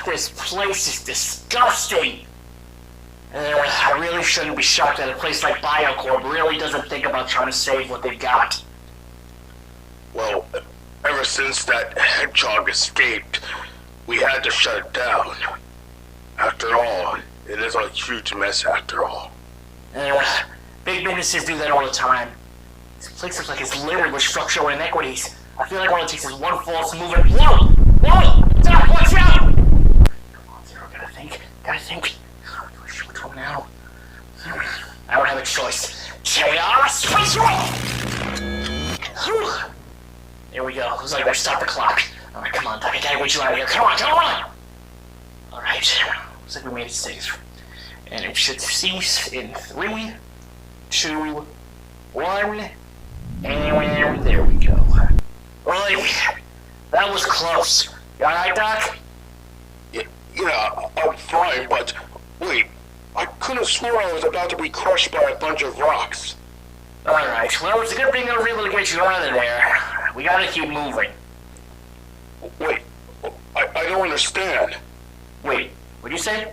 This place is disgusting. I really shouldn't be shocked that a place like Biocorp really doesn't think about trying to save what they've got. Well, ever since that hedgehog escaped, we had to shut it down. After all, it is a huge mess after all. Big businesses do that all the time. This place looks like it's littered with structural inequities. I feel like all it takes is one false move and whoa! Whoa! Doc, watch out! Come on, Zero, gotta think. Which one now? I don't have a choice. Chaos! There we go. Looks like I stopped the clock. Alright, come on, Doc, I gotta get you out of here. Come on! Alright, looks like we made it safe. And it should cease in 3, 2, 1, and there we go. Well, that was close. You alright, Doc? Yeah, I'm fine, but wait, I could have sworn I was about to be crushed by a bunch of rocks. Alright, well, it's a good thing I was able to get you out of there. We gotta keep moving. Wait, I don't understand. Wait, what'd you say?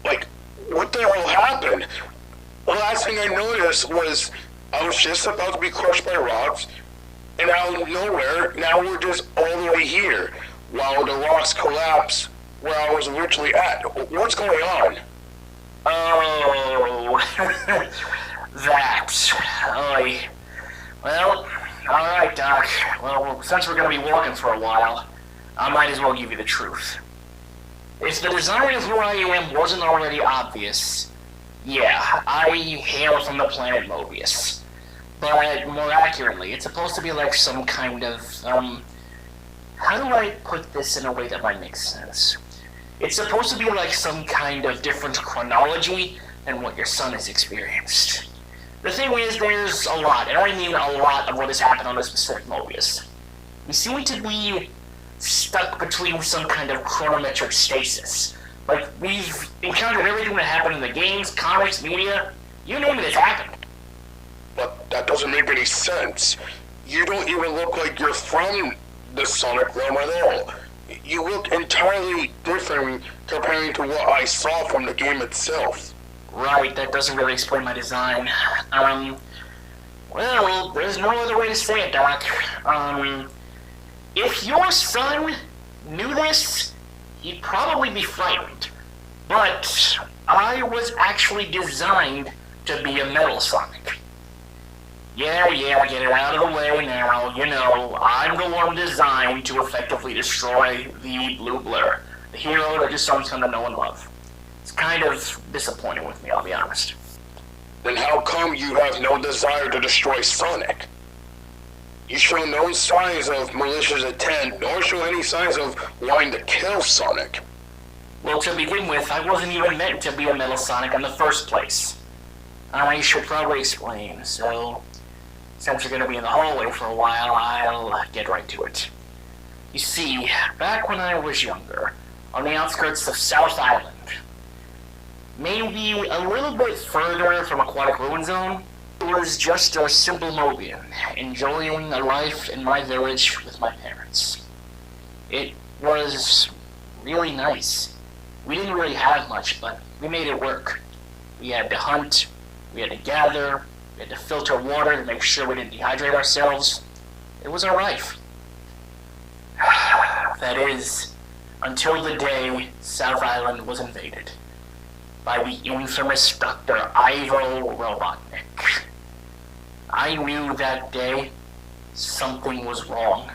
Like, what the hell happened? The last thing I noticed was I was just about to be crushed by rocks, and out of nowhere, now we're just all the way here, while the rocks collapse where I was originally at. What's going on? Oh, that. Well, alright, Doc. Well, since we're gonna be walking for a while, I might as well give you the truth. If the design of who I am wasn't already obvious, yeah, I hail from the planet Mobius. But more accurately, it's supposed to be like some kind of, how do I put this in a way that might make sense? It's supposed to be like some kind of different chronology than what your son has experienced. The thing is, there's a lot, and I mean a lot of what has happened on this specific Mobius. We seem to be stuck between some kind of chronometric stasis. Like, we've encountered everything that happened in the games, comics, media. You name it, it's happened. But that doesn't make any sense. You don't even look like you're from the Sonic realm at all. You look entirely different comparing to what I saw from the game itself. Right, that doesn't really explain my design. Well, there's no other way to say it, Doc. If your son knew this, he'd probably be frightened. But I was actually designed to be a Metal Sonic. Yeah, get it out of the way now. You know, I'm the one designed to effectively destroy the Blue Blur, the hero that your son's come to know and love. It's kind of disappointing with me, I'll be honest. Then how come you have no desire to destroy Sonic? You show no signs of malicious intent, nor show any signs of wanting to kill Sonic. Well, to begin with, I wasn't even meant to be a Metal Sonic in the first place. I should probably explain, so since we're going to be in the hallway for a while, I'll get right to it. You see, back when I was younger, on the outskirts of South Island, maybe a little bit further from Aquatic Ruin Zone, was just a simple Mobian, enjoying a life in my village with my parents. It was really nice. We didn't really have much, but we made it work. We had to hunt, we had to gather, we had to filter water to make sure we didn't dehydrate ourselves. It was our life. That is, until the day South Island was invaded by the infamous Dr. Ivo Robotnik. I knew that day something was wrong.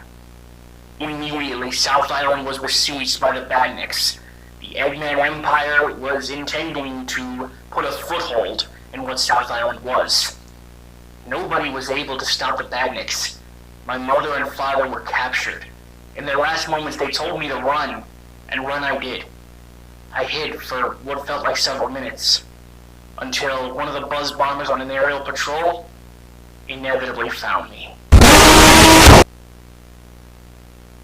Immediately, South Island was besieged by the Badniks. The Eggman Empire was intending to put a foothold in what South Island was. Nobody was able to stop the Badniks. My mother and father were captured. In their last moments, they told me to run, and run I did. I hid for what felt like several minutes, until one of the buzz bombers on an aerial patrol inevitably found me.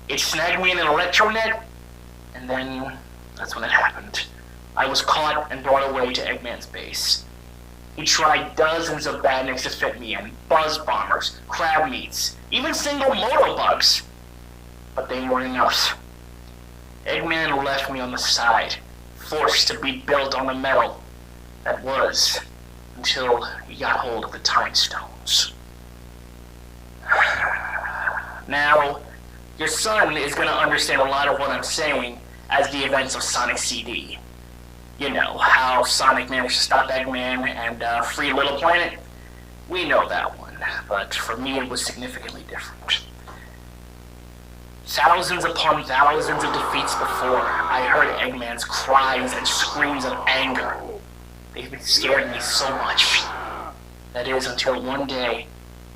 It snagged me in an electronet, and then that's when it happened. I was caught and brought away to Eggman's base. He tried dozens of badniks to fit me in, buzz bombers, crab meats, even single motobugs. But they weren't enough. Eggman left me on the side, forced to be built on the metal that was, until he got hold of the Time Stones. Now, your son is going to understand a lot of what I'm saying as the events of Sonic CD. You know, how Sonic managed to stop Eggman and free Little Planet. We know that one, but for me it was significantly different. Thousands upon thousands of defeats before, I heard Eggman's cries and screams of anger. They scared me so much. That is, until one day,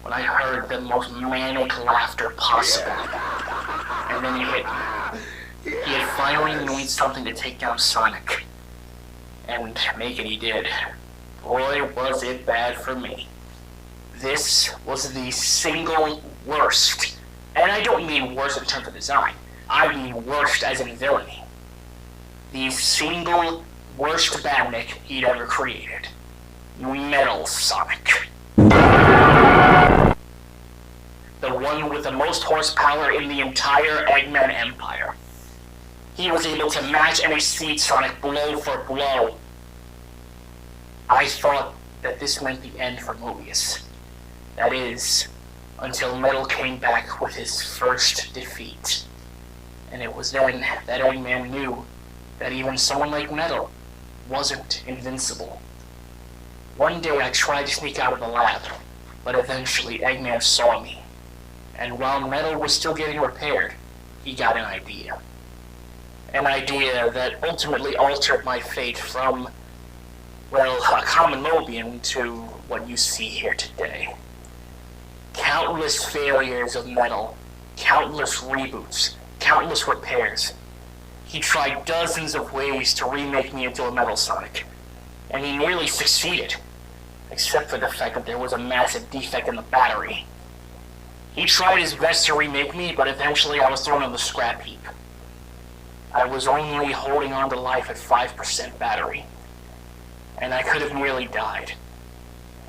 when I heard the most manic laughter possible. And then it hit me. He had finally made something to take down Sonic. And make it he did. Boy, was it bad for me. This was the single worst. And I don't mean worst in terms of design. I mean worst as in villainy. The single worst badnik he'd ever created. Metal Sonic. The one with the most horsepower in the entire Eggman Empire. He was able to match and exceed Sonic blow for blow. I thought that this meant the end for Mobius. That is, until Metal came back with his first defeat. And it was then that Eggman knew that even someone like Metal wasn't invincible. One day I tried to sneak out of the lab, but eventually Eggman saw me. And while Metal was still getting repaired, he got an idea. An idea that ultimately altered my fate from, well, a common Mobian to what you see here today. Countless failures of Metal, countless reboots, countless repairs. He tried dozens of ways to remake me into a Metal Sonic, and he nearly succeeded, except for the fact that there was a massive defect in the battery. He tried his best to remake me, but eventually I was thrown on the scrap heap. I was only holding on to life at 5% battery, and I could have nearly died,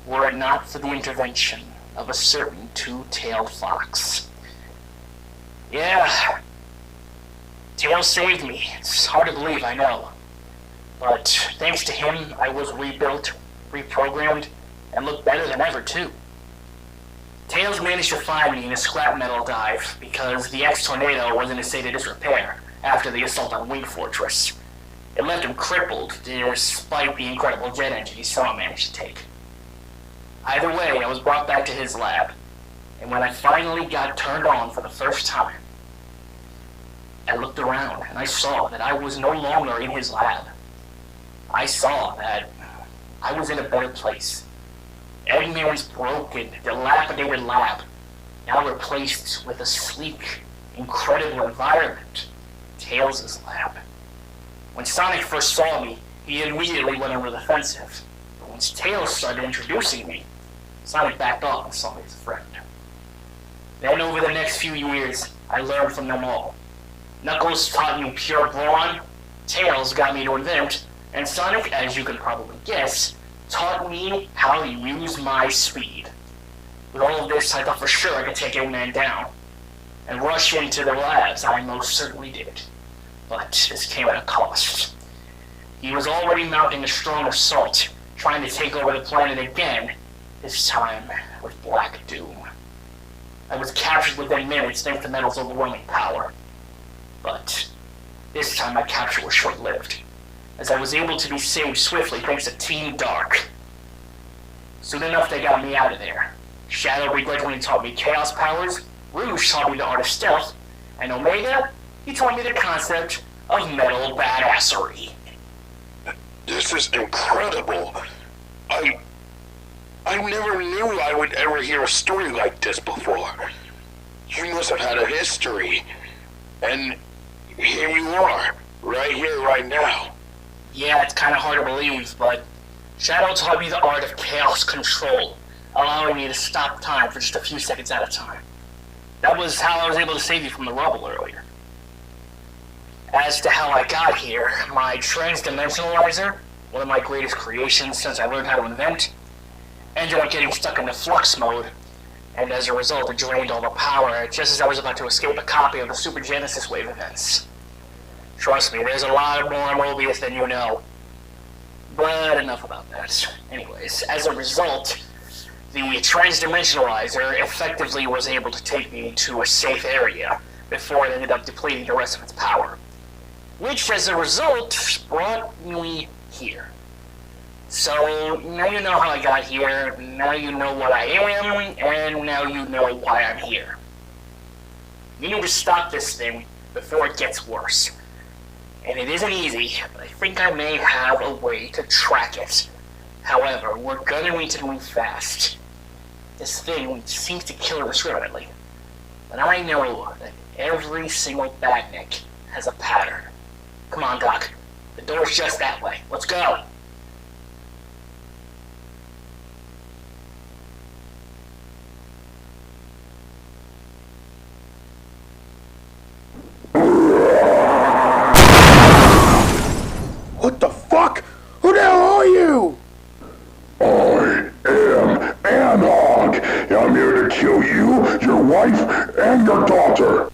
were it not for the intervention of a certain two-tailed fox. Yeah, Tails saved me. It's hard to believe, I know. But thanks to him, I was rebuilt, reprogrammed, and looked better than ever, too. Tails managed to find me in a scrap metal dive because the X-Tornado was in a state of disrepair after the assault on Wing Fortress. It left him crippled, despite the incredible jet engine he somehow managed to take. Either way, I was brought back to his lab, and when I finally got turned on for the first time, I looked around and I saw that I was no longer in his lab. I saw that I was in a better place. Eggman's broken, dilapidated lab, now replaced with a sleek, incredible environment. Tails' lab. When Sonic first saw me, he immediately went on the defensive. But once Tails started introducing me, Sonic backed off and saw me as a friend. Then over the next few years, I learned from them all. Knuckles taught me pure brawn, Tails got me to invent, and Sonic, as you can probably guess, taught me how to use my speed. With all of this, I thought for sure I could take Eggman down. And rush into the labs, I most certainly did. But this came at a cost. He was already mounting a strong assault, trying to take over the planet again, this time with Black Doom. I was captured within minutes thanks to Metal's overwhelming power. But this time my capture was short-lived, as I was able to be saved swiftly thanks to Team Dark. Soon enough they got me out of there. Shadow begrudgingly taught me chaos powers, Rouge taught me the art of stealth, and Omega, he taught me the concept of metal badassery. This is incredible. I never knew I would ever hear a story like this before. You must have had a history. And here you are, right here, right now. Yeah, it's kind of hard to believe, but Shadow taught me the art of chaos control, allowing me to stop time for just a few seconds at a time. That was how I was able to save you from the rubble earlier. As to how I got here, my transdimensionalizer, one of my greatest creations since I learned how to invent, ended up getting stuck into flux mode, and as a result it drained all the power just as I was about to escape a copy of the Super Genesis Wave events. Trust me, there's a lot more Mobius than you know. But enough about that. Anyways, as a result, the transdimensionalizer effectively was able to take me to a safe area before it ended up depleting the rest of its power. Which, as a result, brought me here. So, now you know how I got here, now you know what I am, and now you know why I'm here. You need to stop this thing before it gets worse. And it isn't easy, but I think I may have a way to track it. However, we're gonna need to move fast. This thing seems to kill indiscriminately. But I know that every single badnik has a pattern. Come on, Doc. The door's just that way. Let's go! What the fuck? Who the hell are you? I am AnHog. I'm here to kill you, your wife, and your daughter.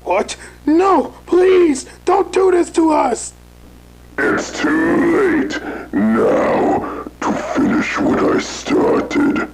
What? No, please, don't do this to us. It's too late now to finish what I started.